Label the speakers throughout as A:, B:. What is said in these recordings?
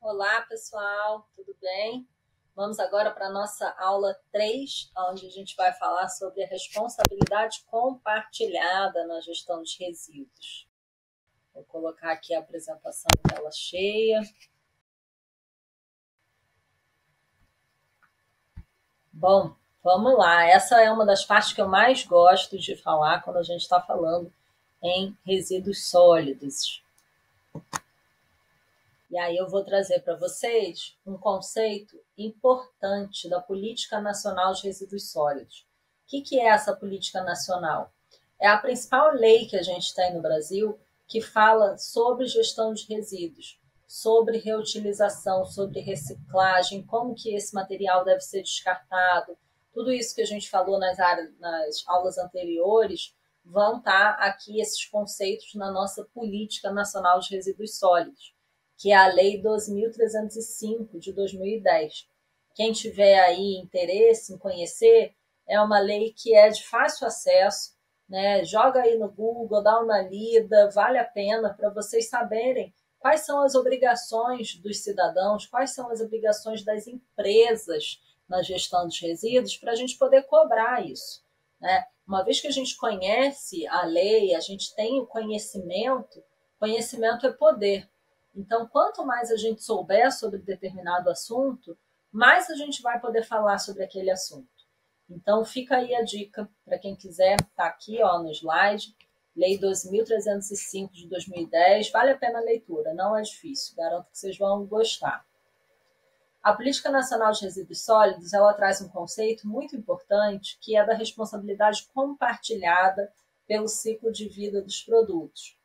A: Olá, pessoal, tudo bem? Vamos agora para a nossa aula 3, onde a gente vai falar sobre a responsabilidade compartilhada na gestão de resíduos. Vou colocar aqui a apresentação em tela cheia. Bom, vamos lá. Essa é uma das partes que eu mais gosto de falar quando a gente está falando em resíduos sólidos. E aí eu vou trazer para vocês um conceito importante da Política Nacional de Resíduos Sólidos. O que é essa política nacional? É a principal lei que a gente tem no Brasil que fala sobre gestão de resíduos, sobre reutilização, sobre reciclagem, como que esse material deve ser descartado. Tudo isso que a gente falou nas aulas anteriores vão estar aqui esses conceitos na nossa Política Nacional de Resíduos Sólidos, que é a Lei 12.305 de 2010. Quem tiver aí interesse em conhecer, é uma lei que é de fácil acesso, né? Joga aí no Google, dá uma lida, vale a pena para vocês saberem quais são as obrigações dos cidadãos, quais são as obrigações das empresas na gestão dos resíduos, para a gente poder cobrar isso, né? Uma vez que a gente conhece a lei, a gente tem o conhecimento é poder. Então, quanto mais a gente souber sobre determinado assunto, mais a gente vai poder falar sobre aquele assunto. Então, fica aí a dica para quem quiser, está aqui no slide, Lei 12.305 de 2010, vale a pena a leitura, não é difícil, garanto que vocês vão gostar. A Política Nacional de Resíduos Sólidos, ela traz um conceito muito importante, que é da responsabilidade compartilhada pelo ciclo de vida dos produtos.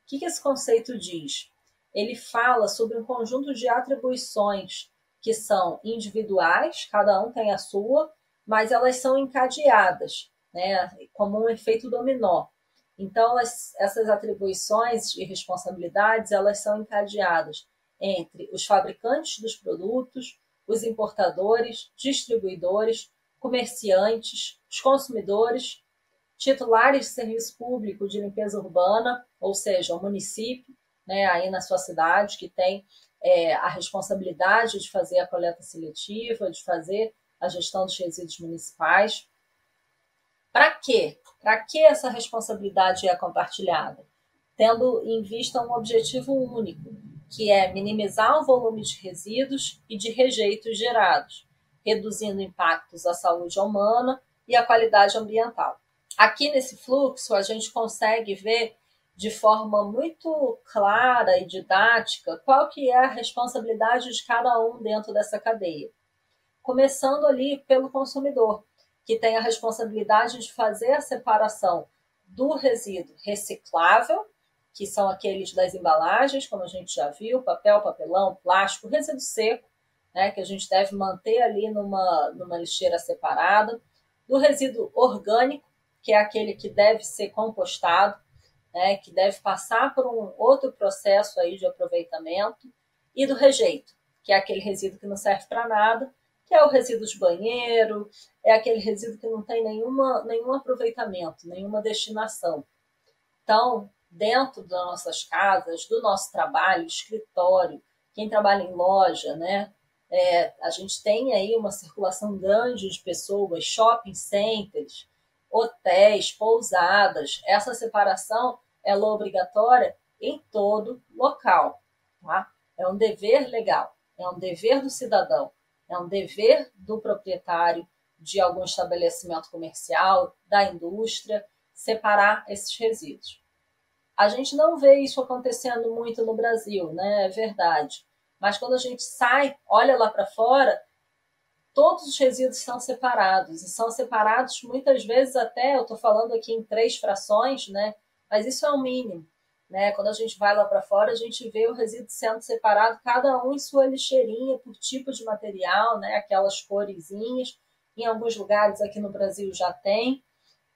A: O que esse conceito diz? Ele fala sobre um conjunto de atribuições que são individuais, cada um tem a sua, mas elas são encadeadas, né, como um efeito dominó. Então, essas atribuições e responsabilidades, elas são encadeadas entre os fabricantes dos produtos, os importadores, distribuidores, comerciantes, os consumidores, titulares de serviço público de limpeza urbana, ou seja, o município, né, aí na sua cidade, que tem a responsabilidade de fazer a coleta seletiva, de fazer a gestão dos resíduos municipais. Para quê? Para que essa responsabilidade é compartilhada? Tendo em vista um objetivo único, que é minimizar o volume de resíduos e de rejeitos gerados, reduzindo impactos à saúde humana e à qualidade ambiental. Aqui nesse fluxo, a gente consegue ver de forma muito clara e didática qual que é a responsabilidade de cada um dentro dessa cadeia. Começando ali pelo consumidor, que tem a responsabilidade de fazer a separação do resíduo reciclável, que são aqueles das embalagens, como a gente já viu, papel, papelão, plástico, resíduo seco, né, que a gente deve manter ali numa lixeira separada, do resíduo orgânico, que é aquele que deve ser compostado, né, que deve passar por um outro processo aí de aproveitamento, e do rejeito, que é aquele resíduo que não serve para nada, que é o resíduo de banheiro, é aquele resíduo que não tem nenhum aproveitamento, nenhuma destinação. Então, dentro das nossas casas, do nosso trabalho, escritório, quem trabalha em loja, né, a gente tem aí uma circulação grande de pessoas, shopping centers, hotéis, pousadas. Essa separação ela é obrigatória em todo local. Tá? É um dever legal, é um dever do cidadão, é um dever do proprietário de algum estabelecimento comercial, da indústria, separar esses resíduos. A gente não vê isso acontecendo muito no Brasil, né? É verdade. Mas quando a gente sai, olha lá para fora, todos os resíduos são separados, e são separados muitas vezes até, eu estou falando aqui em 3 frações, né? Mas isso é o mínimo. Né? Quando a gente vai lá para fora, a gente vê o resíduo sendo separado, cada um em sua lixeirinha, por tipo de material, né? Aquelas coresinhas. Em alguns lugares aqui no Brasil já tem.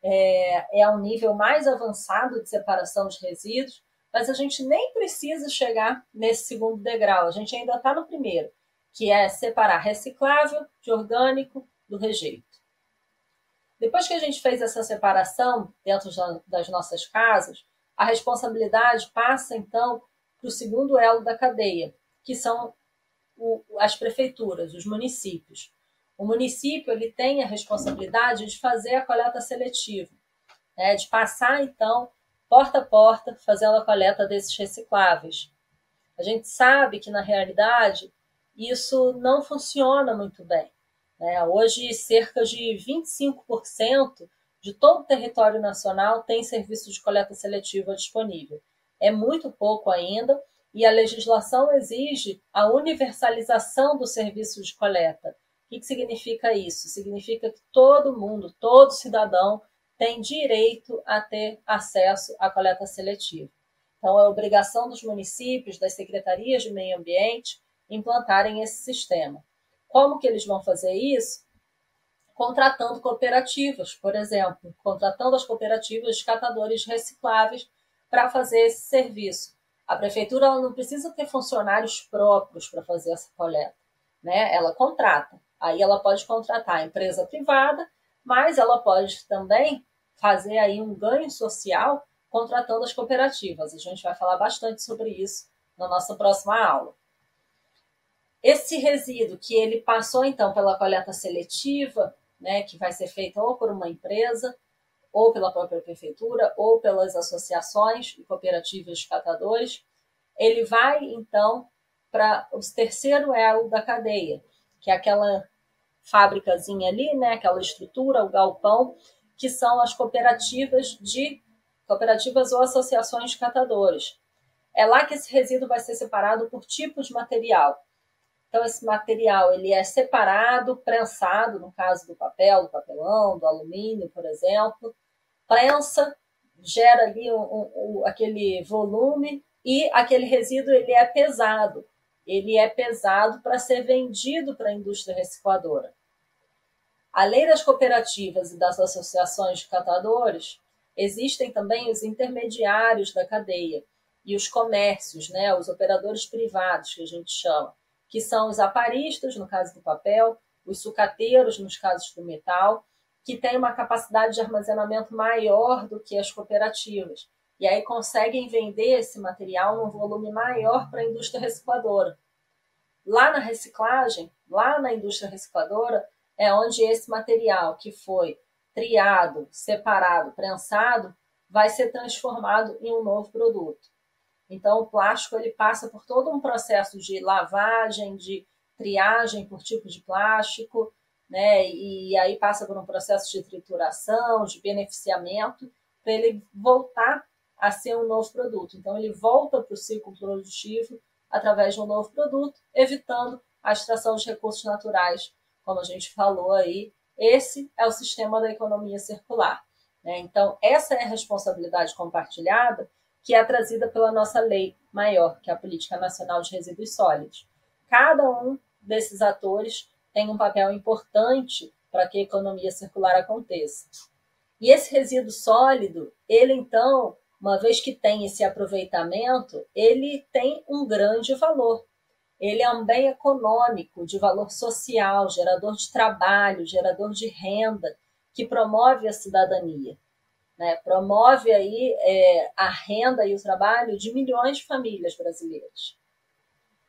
A: É um nível mais avançado de separação de resíduos, mas a gente nem precisa chegar nesse segundo degrau, a gente ainda está no primeiro, que é separar reciclável de orgânico do rejeito. Depois que a gente fez essa separação dentro das nossas casas, a responsabilidade passa, então, para o segundo elo da cadeia, que são as prefeituras, os municípios. O município ele tem a responsabilidade de fazer a coleta seletiva, né, de passar, então, porta a porta, fazendo a coleta desses recicláveis. A gente sabe que, na realidade, isso não funciona muito bem, né? Hoje, cerca de 25% de todo o território nacional tem serviço de coleta seletiva disponível. É muito pouco ainda, e a legislação exige a universalização do serviço de coleta. O que significa isso? Significa que todo mundo, todo cidadão, tem direito a ter acesso à coleta seletiva. Então, é obrigação dos municípios, das secretarias de meio ambiente, implantarem esse sistema. Como que eles vão fazer isso? Contratando cooperativas, por exemplo, contratando as cooperativas de catadores recicláveis para fazer esse serviço. A prefeitura ela não precisa ter funcionários próprios para fazer essa coleta, né? Ela contrata. Aí ela pode contratar a empresa privada, mas ela pode também fazer aí um ganho social contratando as cooperativas. A gente vai falar bastante sobre isso na nossa próxima aula. Esse resíduo que ele passou, então, pela coleta seletiva, né, que vai ser feita ou por uma empresa, ou pela própria prefeitura, ou pelas associações e cooperativas de catadores, ele vai, então, para o terceiro elo da cadeia, que é aquela fábricazinha ali, né, aquela estrutura, o galpão, que são as cooperativas ou associações de catadores. É lá que esse resíduo vai ser separado por tipo de material. Então, esse material ele é separado, prensado, no caso do papel, do papelão, do alumínio, por exemplo. Prensa, gera ali aquele volume e aquele resíduo ele é pesado. Ele é pesado para ser vendido para a indústria recicladora. Além das cooperativas e das associações de catadores, existem também os intermediários da cadeia e os comércios, né, os operadores privados, que a gente chama, que são os aparistas, no caso do papel, os sucateiros, nos casos do metal, que têm uma capacidade de armazenamento maior do que as cooperativas. E aí conseguem vender esse material num volume maior para a indústria recicladora. Lá na reciclagem, lá na indústria recicladora, é onde esse material que foi triado, separado, prensado, vai ser transformado em um novo produto. Então, o plástico ele passa por todo um processo de lavagem, de triagem por tipo de plástico, né? E aí passa por um processo de trituração, de beneficiamento, para ele voltar a ser um novo produto. Então, ele volta para o ciclo produtivo através de um novo produto, evitando a extração de recursos naturais, como a gente falou aí. Esse é o sistema da economia circular, né? Então, essa é a responsabilidade compartilhada que é trazida pela nossa lei maior, que é a Política Nacional de Resíduos Sólidos. Cada um desses atores tem um papel importante para que a economia circular aconteça. E esse resíduo sólido, ele então, uma vez que tem esse aproveitamento, ele tem um grande valor. Ele é um bem econômico, de valor social, gerador de trabalho, gerador de renda, que promove a cidadania, né? Promove aí a renda e o trabalho de milhões de famílias brasileiras.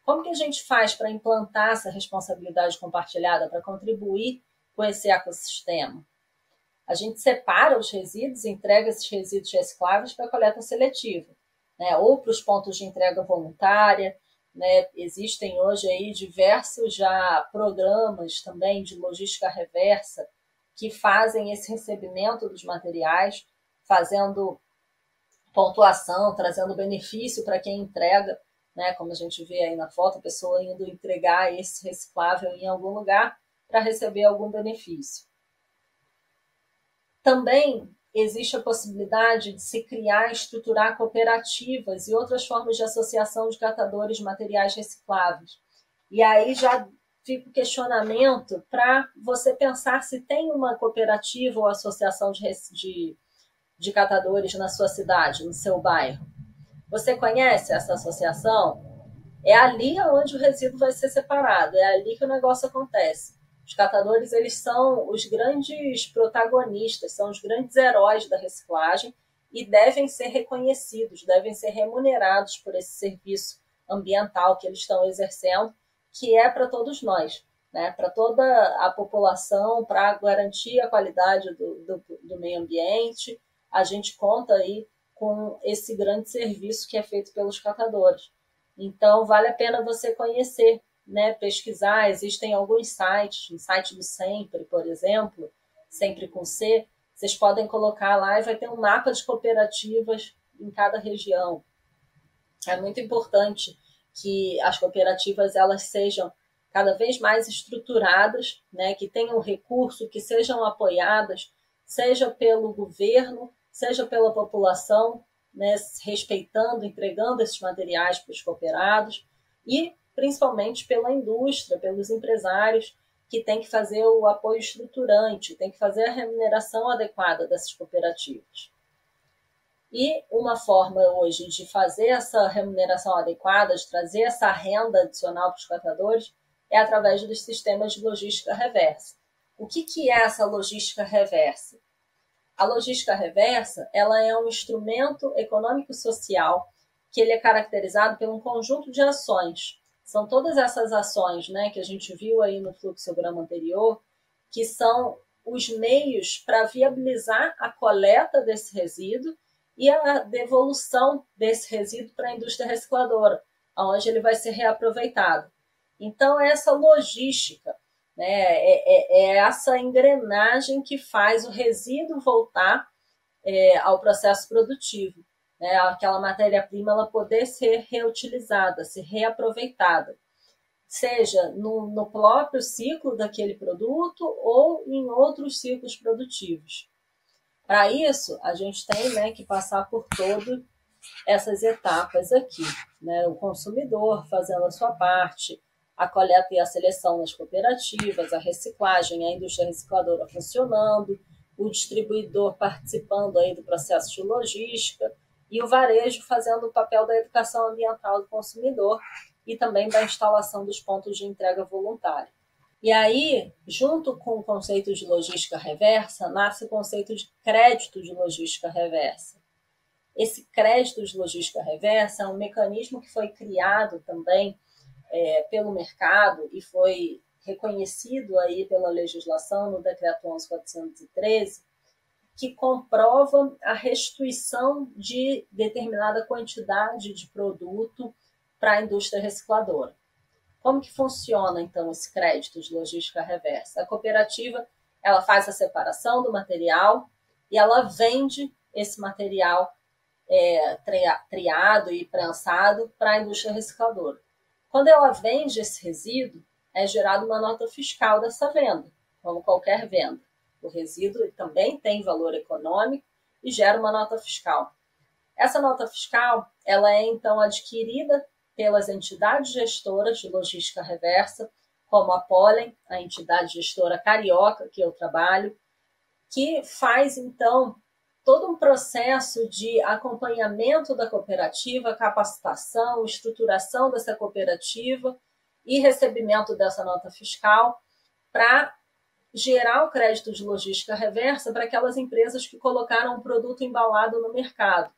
A: Como que a gente faz para implantar essa responsabilidade compartilhada, para contribuir com esse ecossistema? A gente separa os resíduos, entrega esses resíduos recicláveis para a coleta seletiva, né? Ou para os pontos de entrega voluntária, né? Existem hoje aí diversos já programas também de logística reversa que fazem esse recebimento dos materiais, fazendo pontuação, trazendo benefício para quem entrega, né? Como a gente vê aí na foto, a pessoa indo entregar esse reciclável em algum lugar para receber algum benefício. Também existe a possibilidade de se criar e estruturar cooperativas e outras formas de associação de catadores de materiais recicláveis. E aí já fica o questionamento para você pensar se tem uma cooperativa ou associação de catadores na sua cidade, no seu bairro. Você conhece essa associação? É ali onde o resíduo vai ser separado, é ali que o negócio acontece. Os catadores, eles são os grandes protagonistas, são os grandes heróis da reciclagem e devem ser reconhecidos, devem ser remunerados por esse serviço ambiental que eles estão exercendo, que é para todos nós, né? Para toda a população, para garantir a qualidade do meio ambiente. A gente conta aí com esse grande serviço que é feito pelos catadores. Então, vale a pena você conhecer, né? Pesquisar. Existem alguns sites, o site do Sempre, por exemplo, Sempre com C, vocês podem colocar lá e vai ter um mapa de cooperativas em cada região. É muito importante que as cooperativas elas sejam cada vez mais estruturadas, né, que tenham recurso, que sejam apoiadas, seja pelo governo, seja pela população, né, respeitando, entregando esses materiais para os cooperados e principalmente pela indústria, pelos empresários que tem que fazer o apoio estruturante, tem que fazer a remuneração adequada dessas cooperativas. E uma forma hoje de fazer essa remuneração adequada, de trazer essa renda adicional para os catadores, é através dos sistemas de logística reversa. O que é essa logística reversa? A logística reversa ela é um instrumento econômico-social que ele é caracterizado por um conjunto de ações. São todas essas ações, né, que a gente viu aí no fluxograma anterior, que são os meios para viabilizar a coleta desse resíduo e a devolução desse resíduo para a indústria recicladora, onde ele vai ser reaproveitado. Então, essa logística, né, é essa engrenagem que faz o resíduo voltar ao processo produtivo, né, aquela matéria-prima ela poder ser reutilizada, ser reaproveitada, seja no próprio ciclo daquele produto ou em outros ciclos produtivos. Para isso, a gente tem, né, que passar por todas essas etapas aqui, né? O consumidor fazendo a sua parte, a coleta e a seleção nas cooperativas, a reciclagem, a indústria recicladora funcionando, o distribuidor participando aí do processo de logística e o varejo fazendo o papel da educação ambiental do consumidor e também da instalação dos pontos de entrega voluntária. E aí, junto com o conceito de logística reversa, nasce o conceito de crédito de logística reversa. Esse crédito de logística reversa é um mecanismo que foi criado também pelo mercado e foi reconhecido aí pela legislação no Decreto 11.413, que comprova a restituição de determinada quantidade de produto para a indústria recicladora. Como que funciona, então, esse crédito de logística reversa? A cooperativa ela faz a separação do material e ela vende esse material triado e prensado para a indústria recicladora. Quando ela vende esse resíduo, é gerada uma nota fiscal dessa venda, como qualquer venda. O resíduo também tem valor econômico e gera uma nota fiscal. Essa nota fiscal ela é, então, adquirida pelas entidades gestoras de logística reversa, como a Pollen, a entidade gestora carioca que eu trabalho, que faz, então, todo um processo de acompanhamento da cooperativa, capacitação, estruturação dessa cooperativa e recebimento dessa nota fiscal para gerar o crédito de logística reversa para aquelas empresas que colocaram um produto embalado no mercado.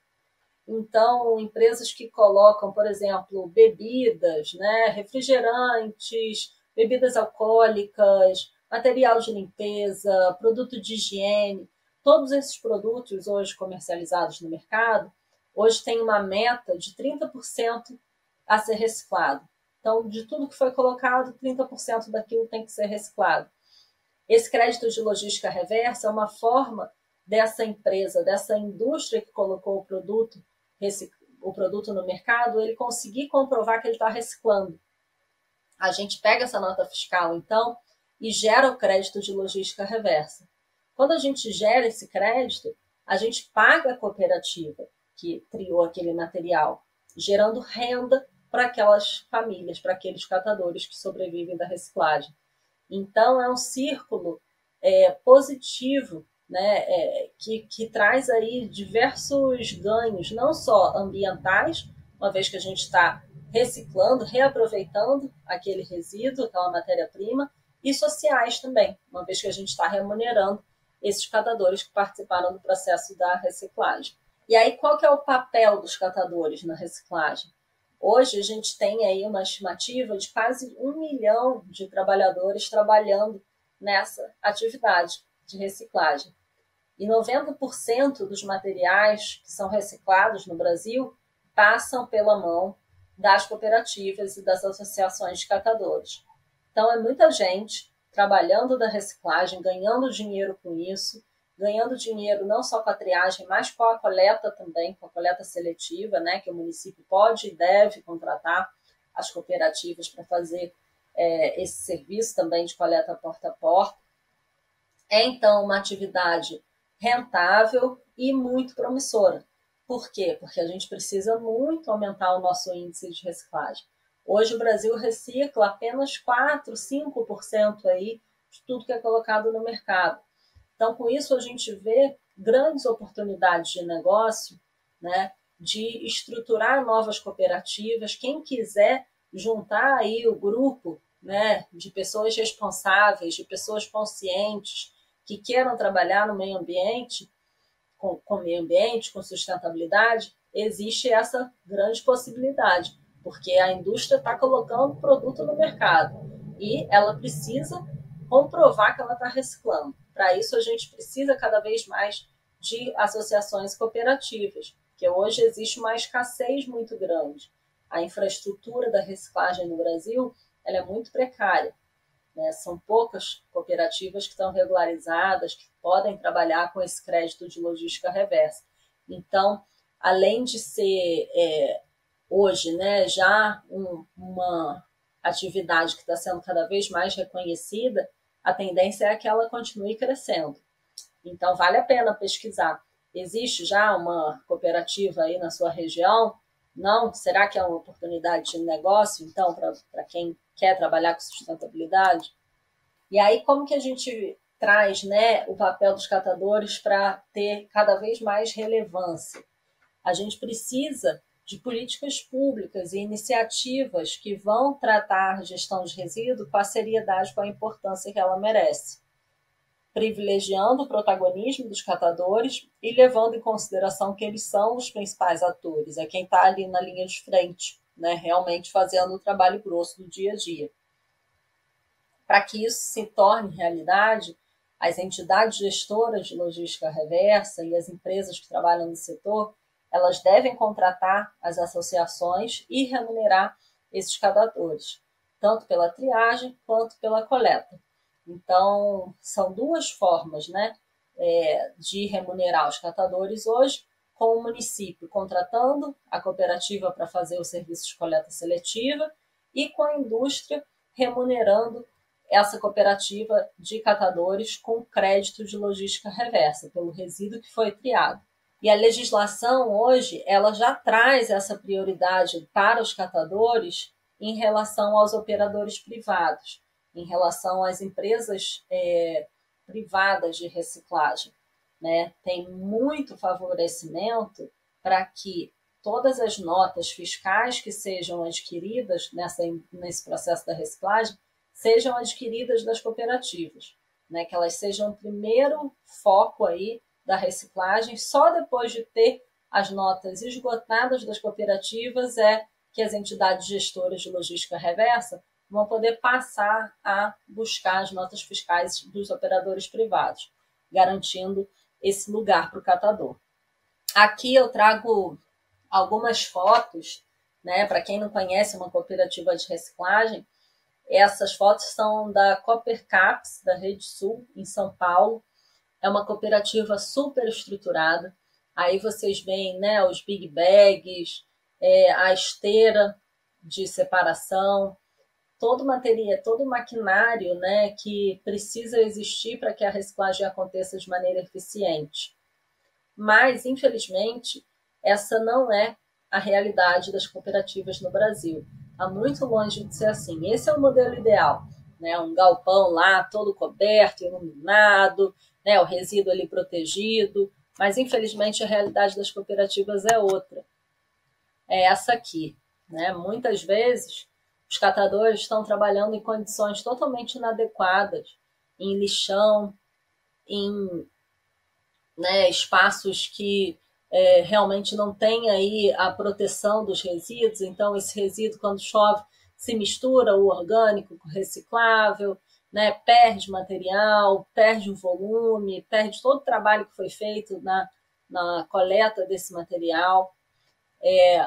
A: Então, empresas que colocam, por exemplo, bebidas, né, refrigerantes, bebidas alcoólicas, material de limpeza, produto de higiene, todos esses produtos hoje comercializados no mercado, hoje tem uma meta de 30% a ser reciclado. Então, de tudo que foi colocado, 30% daquilo tem que ser reciclado. Esse crédito de logística reversa é uma forma dessa empresa, dessa indústria que colocou o produto no mercado, ele conseguir comprovar que ele está reciclando. A gente pega essa nota fiscal, então, e gera o crédito de logística reversa. Quando a gente gera esse crédito, a gente paga a cooperativa que triou aquele material, gerando renda para aquelas famílias, para aqueles catadores que sobrevivem da reciclagem. Então, é um círculo positivo, né, que traz aí diversos ganhos, não só ambientais, uma vez que a gente está reciclando, reaproveitando aquele resíduo, aquela matéria-prima, e sociais também, uma vez que a gente está remunerando esses catadores que participaram do processo da reciclagem. E aí, qual que é o papel dos catadores na reciclagem? Hoje a gente tem aí uma estimativa de quase 1 milhão de trabalhadores trabalhando nessa atividade de reciclagem. E 90% dos materiais que são reciclados no Brasil passam pela mão das cooperativas e das associações de catadores. Então, é muita gente trabalhando da reciclagem, ganhando dinheiro com isso, ganhando dinheiro não só com a triagem, mas com a coleta também, com a coleta seletiva, né, que o município pode e deve contratar as cooperativas para fazer esse serviço também de coleta porta a porta. É, então, uma atividade rentável e muito promissora. Por quê? Porque a gente precisa muito aumentar o nosso índice de reciclagem. Hoje o Brasil recicla apenas 4, 5% aí de tudo que é colocado no mercado. Então, com isso, a gente vê grandes oportunidades de negócio, né, de estruturar novas cooperativas. Quem quiser juntar aí o grupo, né, de pessoas responsáveis, de pessoas conscientes, que queiram trabalhar no meio ambiente, com meio ambiente, com sustentabilidade, existe essa grande possibilidade, porque a indústria está colocando produto no mercado e ela precisa comprovar que ela está reciclando. Para isso, a gente precisa cada vez mais de associações cooperativas, porque hoje existe uma escassez muito grande. A infraestrutura da reciclagem no Brasil ela é muito precária. Né? São poucas cooperativas que estão regularizadas, que podem trabalhar com esse crédito de logística reversa. Então, além de ser hoje, né, já uma atividade que está sendo cada vez mais reconhecida, a tendência é que ela continue crescendo. Então, vale a pena pesquisar. Existe já uma cooperativa aí na sua região? Não? Será que é uma oportunidade de negócio, então, para quem quer trabalhar com sustentabilidade? E aí, como que a gente traz, né, o papel dos catadores para ter cada vez mais relevância? A gente precisa de políticas públicas e iniciativas que vão tratar a gestão de resíduos com a seriedade, com a importância que ela merece, privilegiando o protagonismo dos catadores e levando em consideração que eles são os principais atores, é quem está ali na linha de frente, né, realmente fazendo o trabalho grosso do dia a dia. Para que isso se torne realidade, as entidades gestoras de logística reversa e as empresas que trabalham no setor, elas devem contratar as associações e remunerar esses catadores, tanto pela triagem quanto pela coleta. Então, são duas formas, né, de remunerar os catadores hoje, com o município contratando a cooperativa para fazer o serviço de coleta seletiva e com a indústria remunerando essa cooperativa de catadores com crédito de logística reversa, pelo resíduo que foi triado. E a legislação hoje, ela já traz essa prioridade para os catadores em relação aos operadores privados, em relação às empresas privadas de reciclagem. Né? Tem muito favorecimento para que todas as notas fiscais que sejam adquiridas nesse processo da reciclagem sejam adquiridas das cooperativas, né? Que elas sejam o primeiro foco aí da reciclagem. Só depois de ter as notas esgotadas das cooperativas é que as entidades gestoras de logística reversa vão poder passar a buscar as notas fiscais dos operadores privados, garantindo esse lugar para o catador. Aqui eu trago algumas fotos, né? Para quem não conhece uma cooperativa de reciclagem, essas fotos são da Coopercaps, da Rede Sul, em São Paulo. É uma cooperativa super estruturada. Aí vocês veem, né, os big bags, a esteira de separação, todo o maquinário, né, que precisa existir para que a reciclagem aconteça de maneira eficiente. Mas, infelizmente, essa não é a realidade das cooperativas no Brasil. Está muito longe de ser assim. Esse é o modelo ideal, né? Um galpão lá todo coberto, iluminado, né? O resíduo ali protegido. Mas, infelizmente, a realidade das cooperativas é outra. É essa aqui, né? Muitas vezes, os catadores estão trabalhando em condições totalmente inadequadas, em lixão, em, né, espaços que realmente não tem aí a proteção dos resíduos, então esse resíduo, quando chove, se mistura o orgânico com o reciclável, né, perde material, perde o volume, perde todo o trabalho que foi feito na coleta desse material.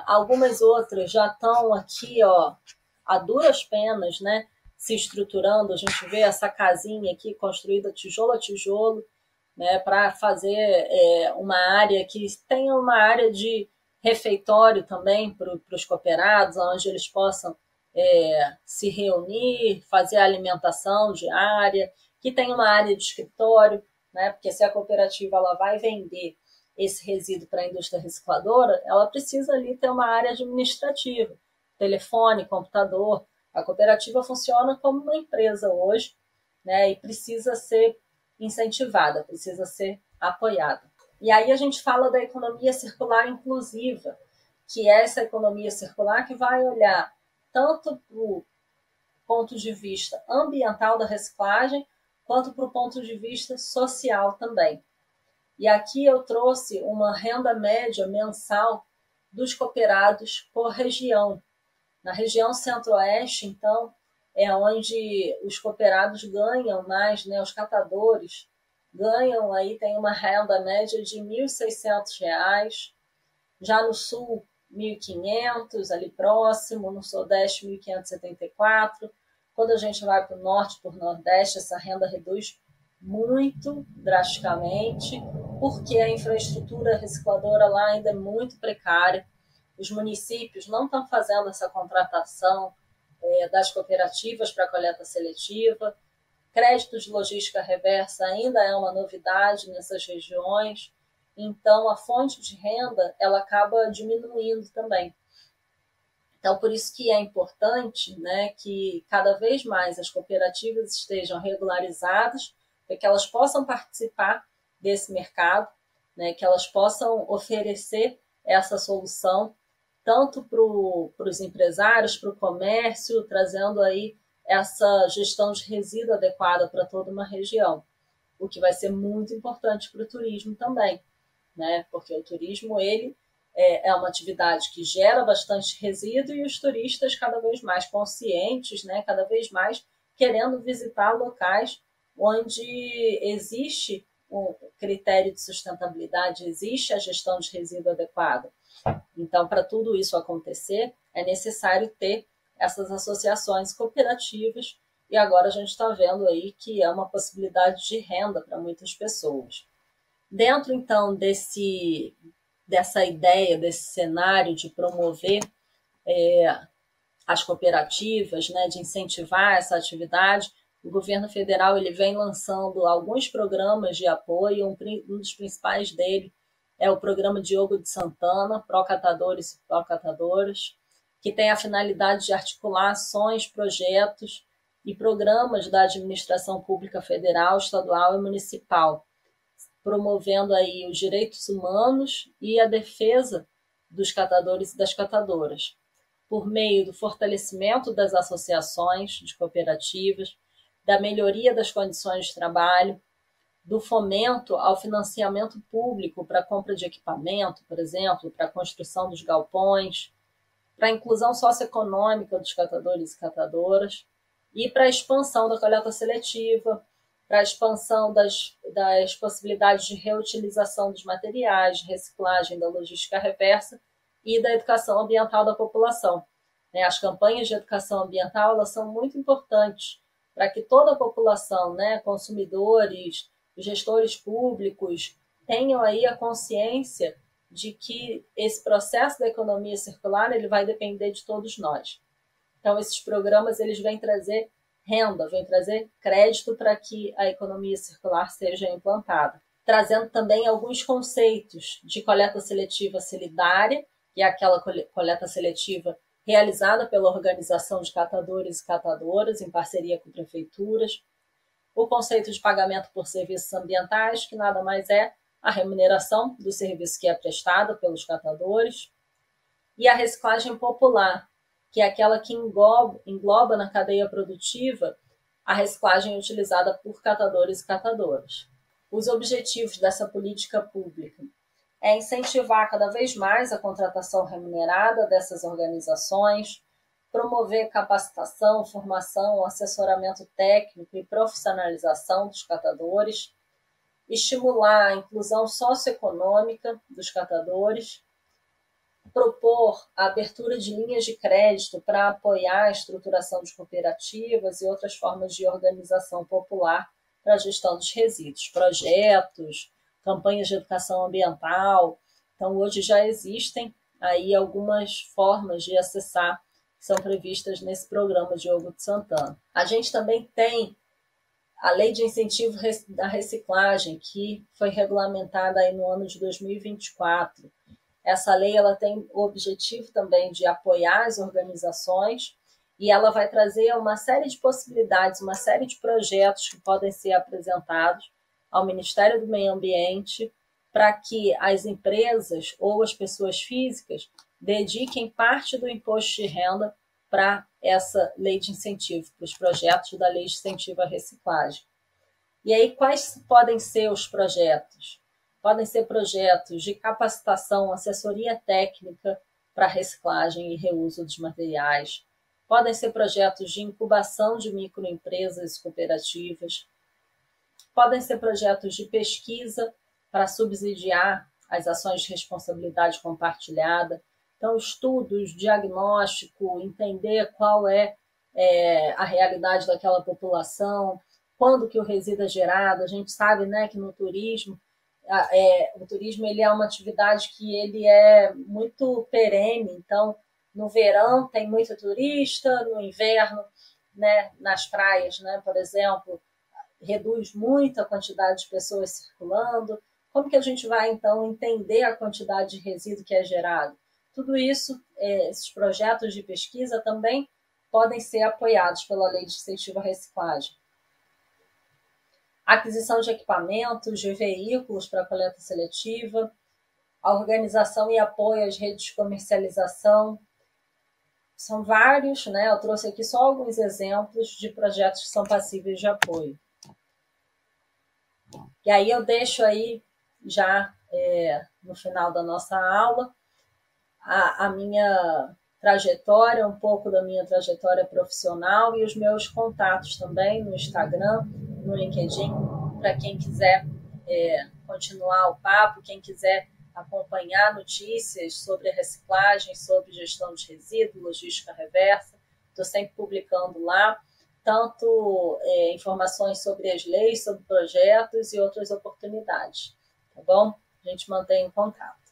A: Algumas outras já estão aqui, a duras penas, né, se estruturando. A gente vê essa casinha aqui construída tijolo a tijolo, né, para fazer uma área que tenha uma área de refeitório também para os cooperados, onde eles possam se reunir, fazer a alimentação diária, que tenha uma área de escritório, né, porque se a cooperativa ela vai vender esse resíduo para a indústria recicladora, ela precisa ali ter uma área administrativa, telefone, computador. A cooperativa funciona como uma empresa hoje, né, e precisa ser incentivada, precisa ser apoiada. E aí a gente fala da economia circular inclusiva, que é essa economia circular que vai olhar tanto para o ponto de vista ambiental da reciclagem, quanto para o ponto de vista social também. E aqui eu trouxe uma renda média mensal dos cooperados por região. Na região centro-oeste, então, é onde os cooperados ganham mais, né? Os catadores ganham aí, tem uma renda média de R$ 1.600. Já no sul, 1.500, ali próximo, no sudeste, 1.574. Quando a gente vai para o norte, para o nordeste, essa renda reduz muito drasticamente, porque a infraestrutura recicladora lá ainda é muito precária. Os municípios não estão fazendo essa contratação das cooperativas para coleta seletiva. Crédito de logística reversa ainda é uma novidade nessas regiões. Então, a fonte de renda ela acaba diminuindo também. Então, por isso que é importante, né, que cada vez mais as cooperativas estejam regularizadas, para que elas possam participar desse mercado, né, que elas possam oferecer essa solução tanto para os empresários, para o comércio, trazendo aí essa gestão de resíduo adequada para toda uma região, o que vai ser muito importante para o turismo também, né? Porque o turismo ele é uma atividade que gera bastante resíduo e os turistas cada vez mais conscientes, né? Cada vez mais querendo visitar locais onde existe um critério de sustentabilidade, existe a gestão de resíduo adequada. Então, para tudo isso acontecer, é necessário ter essas associações cooperativas e agora a gente está vendo aí que é uma possibilidade de renda para muitas pessoas. Dentro, então, dessa ideia, desse cenário de promover as cooperativas, né, de incentivar essa atividade, o governo federal ele vem lançando alguns programas de apoio, um dos principais dele é o programa Diogo de Santana, Pró-Catadores e Pró-Catadoras, que tem a finalidade de articular ações, projetos e programas da administração pública federal, estadual e municipal, promovendo aí os direitos humanos e a defesa dos catadores e das catadoras, por meio do fortalecimento das associações de cooperativas, da melhoria das condições de trabalho, do fomento ao financiamento público para a compra de equipamento, por exemplo, para a construção dos galpões, para a inclusão socioeconômica dos catadores e catadoras e para a expansão da coleta seletiva, para a expansão das possibilidades de reutilização dos materiais, de reciclagem da logística reversa e da educação ambiental da população. As campanhas de educação ambiental elas são muito importantes para que toda a população, né, consumidores, gestores públicos, tenham aí a consciência de que esse processo da economia circular ele vai depender de todos nós. Então, esses programas eles vêm trazer renda, vêm trazer crédito para que a economia circular seja implantada, trazendo também alguns conceitos de coleta seletiva solidária, que é aquela coleta seletiva realizada pela organização de catadores e catadoras, em parceria com prefeituras, o conceito de pagamento por serviços ambientais, que nada mais é a remuneração do serviço que é prestado pelos catadores, e a reciclagem popular, que é aquela que engloba na cadeia produtiva a reciclagem utilizada por catadores e catadoras. Os objetivos dessa política pública é incentivar cada vez mais a contratação remunerada dessas organizações, promover capacitação, formação, assessoramento técnico e profissionalização dos catadores, estimular a inclusão socioeconômica dos catadores, propor a abertura de linhas de crédito para apoiar a estruturação de cooperativas e outras formas de organização popular para a gestão dos resíduos, projetos, campanhas de educação ambiental. Então, hoje já existem aí algumas formas de acessar que são previstas nesse programa Diogo de Santana. A gente também tem a Lei de Incentivo da Reciclagem, que foi regulamentada aí no ano de 2024. Essa lei ela tem o objetivo também de apoiar as organizações e ela vai trazer uma série de possibilidades, uma série de projetos que podem ser apresentados ao Ministério do Meio Ambiente para que as empresas ou as pessoas físicas dediquem parte do imposto de renda para essa lei de incentivo, para os projetos da lei de incentivo à reciclagem. E aí, quais podem ser os projetos? Podem ser projetos de capacitação, assessoria técnica para reciclagem e reuso dos materiais. Podem ser projetos de incubação de microempresas e cooperativas. Podem ser projetos de pesquisa para subsidiar as ações de responsabilidade compartilhada. Então, estudos, diagnóstico, entender qual é a realidade daquela população, quando que o resíduo é gerado. A gente sabe, né, que no turismo, o turismo ele é uma atividade que ele é muito perene. Então, no verão tem muito turista, no inverno, né, nas praias, né, por exemplo, reduz muito a quantidade de pessoas circulando. Como que a gente vai, então, entender a quantidade de resíduo que é gerado? Tudo isso, esses projetos de pesquisa também podem ser apoiados pela Lei de Incentivo à Reciclagem. Aquisição de equipamentos, de veículos para coleta seletiva, a organização e apoio às redes de comercialização. São vários, né? Eu trouxe aqui só alguns exemplos de projetos que são passíveis de apoio. E aí eu deixo aí já no final da nossa aula a minha trajetória, um pouco da minha trajetória profissional e os meus contatos também no Instagram, no LinkedIn, para quem quiser continuar o papo, quem quiser acompanhar notícias sobre a reciclagem, sobre gestão de resíduos, logística reversa. Estou sempre publicando lá, tanto informações sobre as leis, sobre projetos e outras oportunidades. Tá bom? A gente mantém em contato.